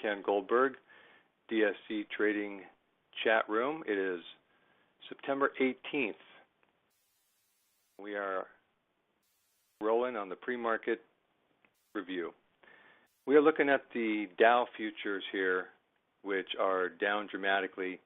Ken Goldberg, DSC Trading chat room. It is September 18th. We are rolling on the pre-market review. We are looking at the Dow futures here, which are down dramatically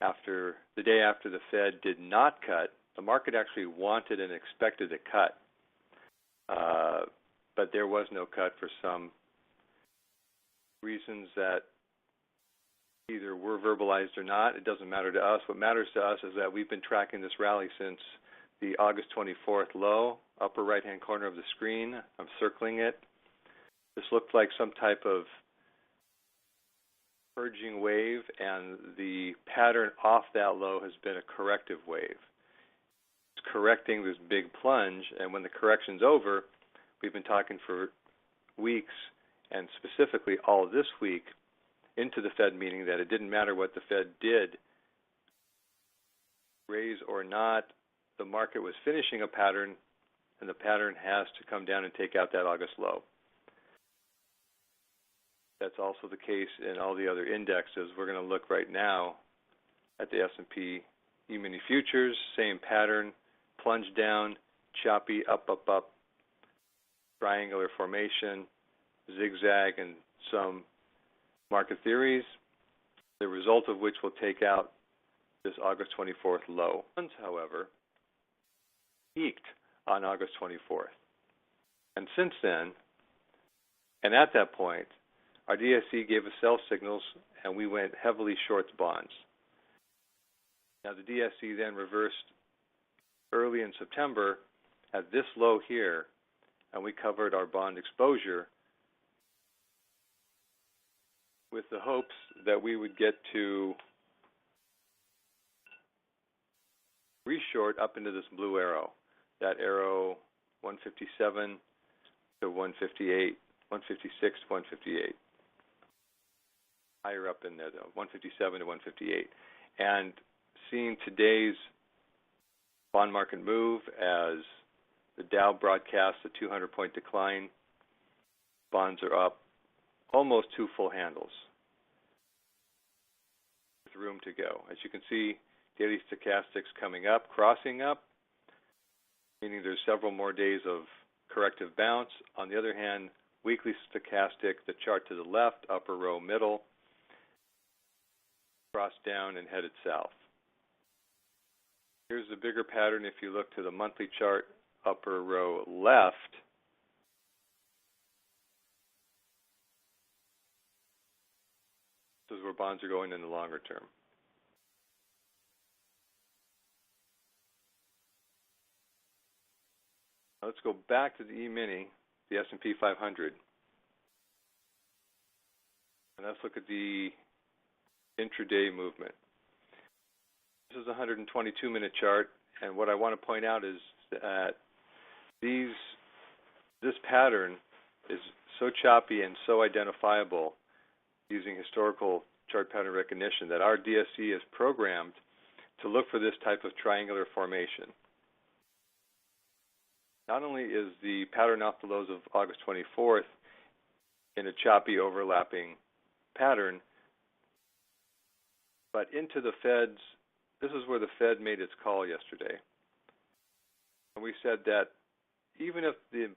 after the day after the Fed did not cut. The market actually wanted and expected a cut, but there was no cut for some reasons that either were verbalized or not. It doesn't matter to us. What matters to us is that we've been tracking this rally since the August 24th low, upper right-hand corner of the screen. I'm circling it. This looked like some type of purging wave, and the pattern off that low has been a corrective wave. It's correcting this big plunge, and when the correction's over, we've been talking for weeks, and specifically all this week into the Fed meeting, that it didn't matter what the Fed did, raise or not, the market was finishing a pattern, and the pattern has to come down and take out that August low. That's also the case in all the other indexes. We're going to look right now at the S&P E-mini futures, same pattern, plunge down, choppy, up, up, up, triangular formation, zigzag, and some market theories, the result of which will take out this August 24th low. Funds, however, peaked on August 24th. And since then, and at that point, our DSE gave us sell signals, and we went heavily short the bonds. Now, the DSE then reversed early in September at this low here, and we covered our bond exposure with the hopes that we would get to reshort up into this blue arrow, that arrow 157 to 158, 156 to 158. Higher up in there, though, 157 to 158. And seeing today's bond market move as the Dow broadcasts a 200-point decline, bonds are up almost 2 full handles with room to go. As you can see, daily stochastics coming up, crossing up, meaning there's several more days of corrective bounce. On the other hand, weekly stochastic, the chart to the left, upper row, middle, crossed down and headed south. Here's the bigger pattern if you look to the monthly chart, upper row left. This is where bonds are going in the longer term. Now let's go back to the E-mini, the S&P 500. And let's look at the intraday movement. This is a 122-minute chart, and what I want to point out is that this pattern is so choppy and so identifiable using historical chart pattern recognition that our DSE is programmed to look for this type of triangular formation. Not only is the pattern off the lows of August 24th in a choppy overlapping pattern, but into the Fed's, this is where the Fed made its call yesterday. And we said that even if the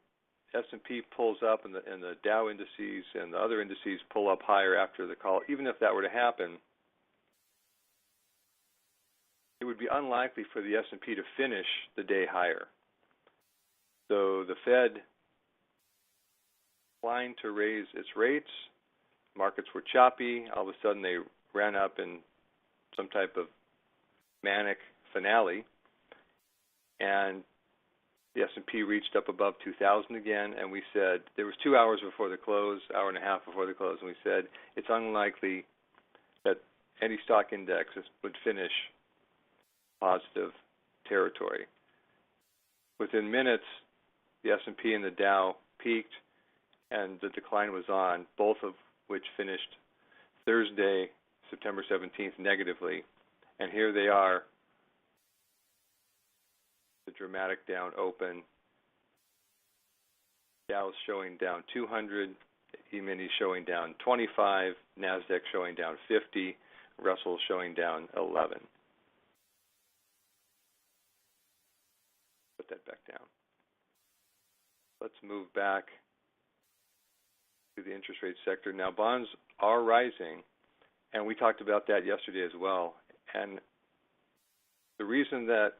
S&P pulls up and the Dow indices and the other indices pull up higher after the call, even if that were to happen, it would be unlikely for the S&P to finish the day higher. So the Fed declined to raise its rates. Markets were choppy. All of a sudden they ran up in some type of manic finale, and the S&P reached up above 2,000 again, and we said, there was 2 hours before the close, hour and a half before the close, and we said it's unlikely that any stock index would finish positive territory. Within minutes, the S&P and the Dow peaked, and the decline was on, both of which finished Thursday, September 17th, negatively. And here they are, the dramatic down open. Dow's showing down 200, E-mini showing down 25, NASDAQ showing down 50, Russell showing down 11. Put that back down. Let's move back to the interest rate sector. Now, bonds are rising, and we talked about that yesterday as well. And the reason that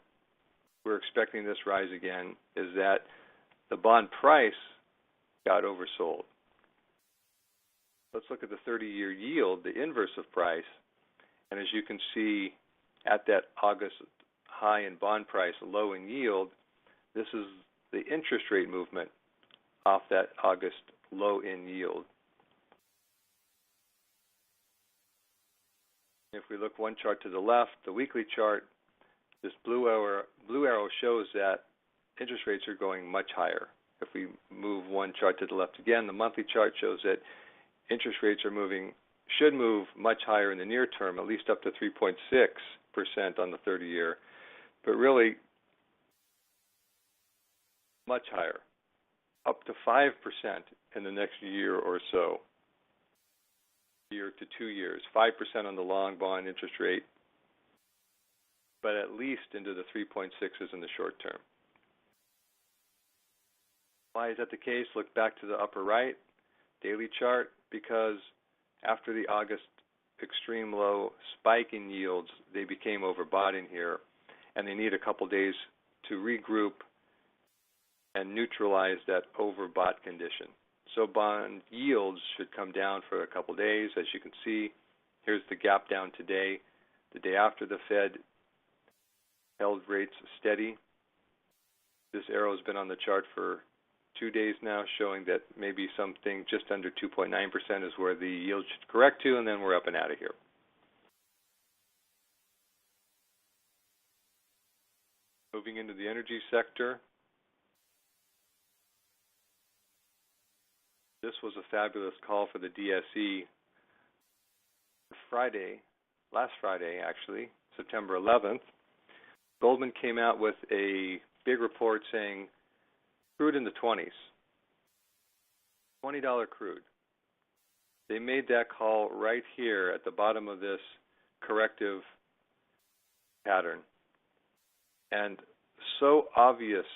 we're expecting this rise again is that the bond price got oversold. Let's look at the 30-year yield, the inverse of price. And as you can see, at that August high in bond price, low in yield, this is the interest rate movement off that August low in yield. If we look one chart to the left, the weekly chart, this blue arrow shows that interest rates are going much higher. If we move one chart to the left again, the monthly chart shows that interest rates should move much higher in the near term, at least up to 3.6% on the 30-year, but really much higher, up to 5% in the next year or so, year to 2 years, 5% on the long bond interest rate, but at least into the 3.6s in the short term. Why is that the case? Look back to the upper right, daily chart, because after the August extreme low spike in yields, they became overbought in here, and they need a couple days to regroup and neutralize that overbought condition. So bond yields should come down for a couple days. As you can see, here's the gap down today. The day after, the Fed held rates steady. This arrow has been on the chart for 2 days now, showing that maybe something just under 2.9% is where the yield should correct to, and then we're up and out of here. Moving into the energy sector. This was a fabulous call for the DSE. Last Friday actually, September 11th, Goldman came out with a big report saying crude in the 20s, $20 crude. They made that call right here at the bottom of this corrective pattern. And so obvious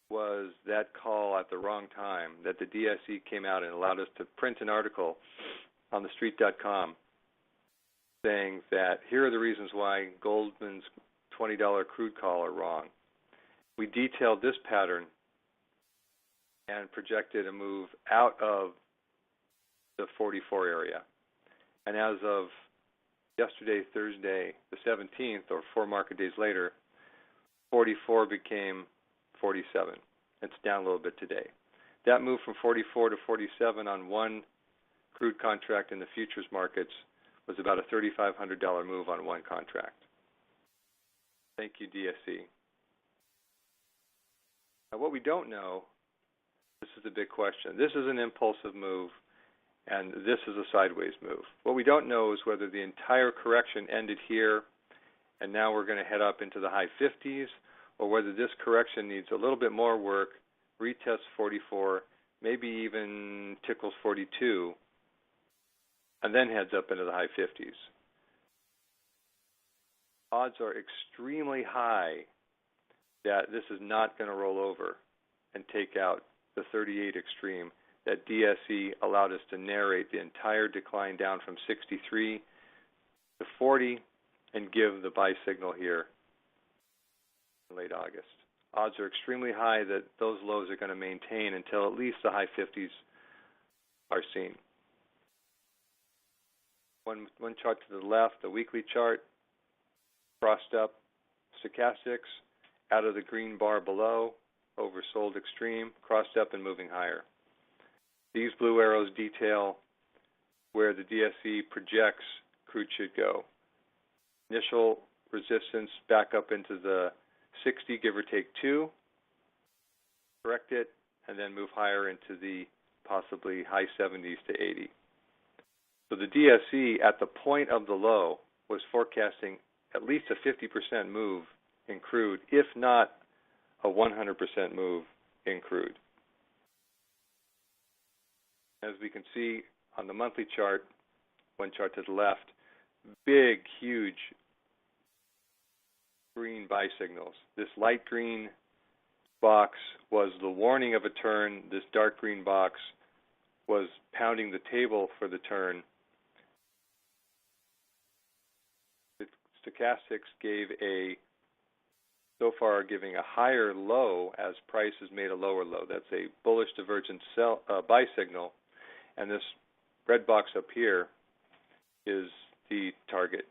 was that call at the wrong time that the DSE came out and allowed us to print an article on DSETRADING.com saying that here are the reasons why Goldman's $20 crude call are wrong. We detailed this pattern and projected a move out of the 44 area. And as of yesterday, Thursday, the 17th, or 4 market days later, 44 became 47. It's down a little bit today. That move from 44 to 47 on one crude contract in the futures markets was about a $3,500 move on one contract. Thank you, DSE. Now, what we don't know, this is the big question. This is an impulsive move, and this is a sideways move. What we don't know is whether the entire correction ended here, and now we're going to head up into the high 50s, or whether this correction needs a little bit more work, retests 44, maybe even tickles 42, and then heads up into the high 50s. Odds are extremely high that this is not going to roll over and take out the 38 extreme that DSE allowed us to narrate the entire decline down from 63 to 40 and give the buy signal here in late August. Odds are extremely high that those lows are going to maintain until at least the high 50s are seen. One chart to the left, the weekly chart, crossed up stochastics out of the green bar below, oversold extreme, crossed up and moving higher. These blue arrows detail where the DSE projects crude should go. Initial resistance back up into the 60, give or take 2, correct it, and then move higher into the possibly high 70s to 80. So the DSE at the point of the low was forecasting at least a 50% move in crude, if not a 100% move in crude. As we can see on the monthly chart, one chart to the left, big, huge green buy signals. This light green box was the warning of a turn. This dark green box was pounding the table for the turn. The stochastics gave so far giving a higher low as price has made a lower low. That's a bullish divergent buy signal. And this red box up here is the target.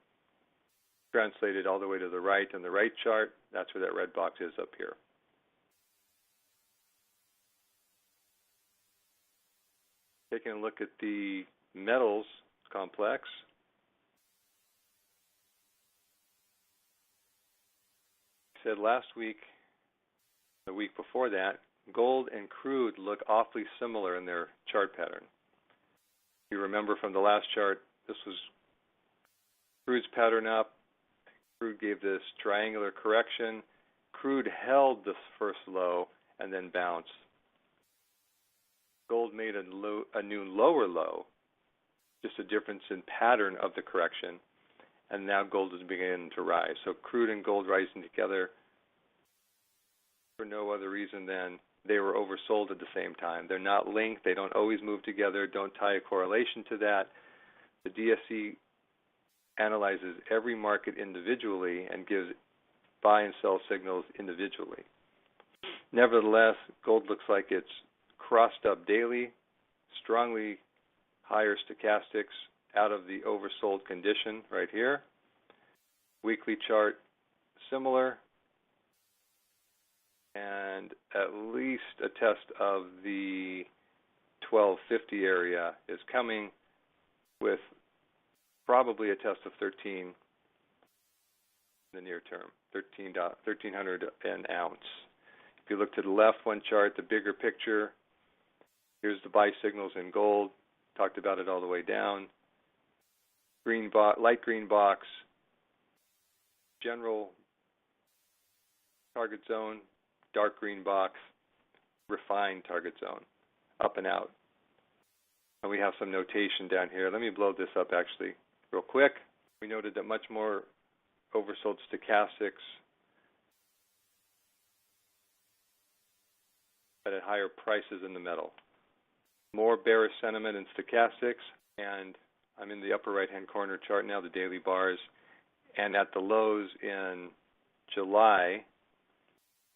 Translated all the way to the right on the right chart, that's where that red box is up here. Taking a look at the metals complex. I said last week, the week before that, gold and crude look awfully similar in their chart pattern. You remember from the last chart, this was crude's pattern up. Crude gave this triangular correction. Crude held this first low and then bounced. Gold made a new lower low, just a difference in pattern of the correction, and now gold is beginning to rise. So crude and gold rising together for no other reason than they were oversold at the same time. They're not linked. They don't always move together. Don't tie a correlation to that. The DSE analyzes every market individually and gives buy and sell signals individually. Nevertheless, gold looks like it's crossed up daily, strongly higher stochastics out of the oversold condition right here. Weekly chart similar, and at least a test of the 1250 area is coming, with probably a test of 13 in the near term, 1300 an ounce. If you look to the left one chart, the bigger picture, here's the buy signals in gold. Talked about it all the way down. Light green box, general target zone, dark green box, refined target zone, up and out. And we have some notation down here. Let me blow this up actually real quick. We noted that much more oversold stochastics but at higher prices in the metal. More bearish sentiment in stochastics, and I'm in the upper right-hand corner chart now, the daily bars, and at the lows in July,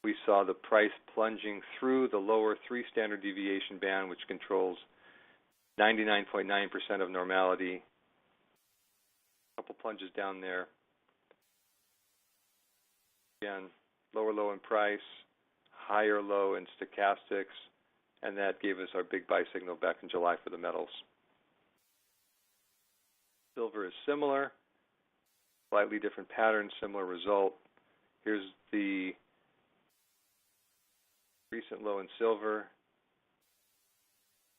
we saw the price plunging through the lower 3 standard deviation band, which controls 99.9% of normality. A couple plunges down there. Again, lower low in price, higher low in stochastics, and that gave us our big buy signal back in July for the metals. Silver is similar, slightly different pattern, similar result. Here's the recent low in silver,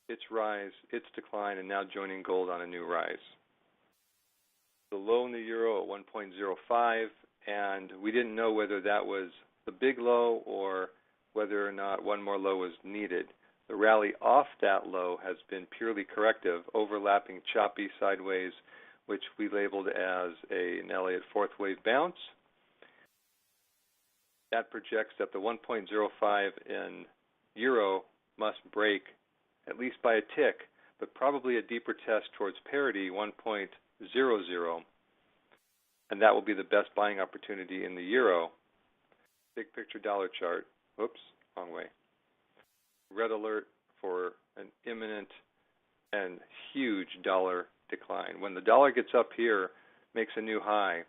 its rise, its decline, and now joining gold on a new rise. The low in the euro at 1.05, and we didn't know whether that was the big low or whether or not one more low was needed. The rally off that low has been purely corrective, overlapping choppy sideways, which we labeled as an Elliott fourth wave bounce. That projects that the 1.05 in euro must break at least by a tick, but probably a deeper test towards parity, 1.00, and that will be the best buying opportunity in the euro. Big picture dollar chart. Oops, wrong way. Red alert for an imminent and huge dollar decline. When the dollar gets up here, makes a new high,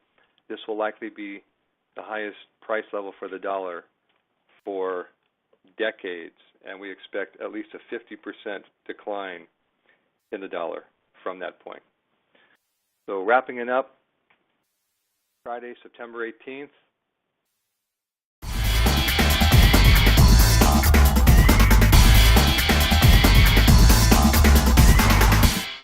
this will likely be the highest price level for the dollar for decades, and we expect at least a 50% decline in the dollar from that point. So wrapping it up, Friday, September 18th,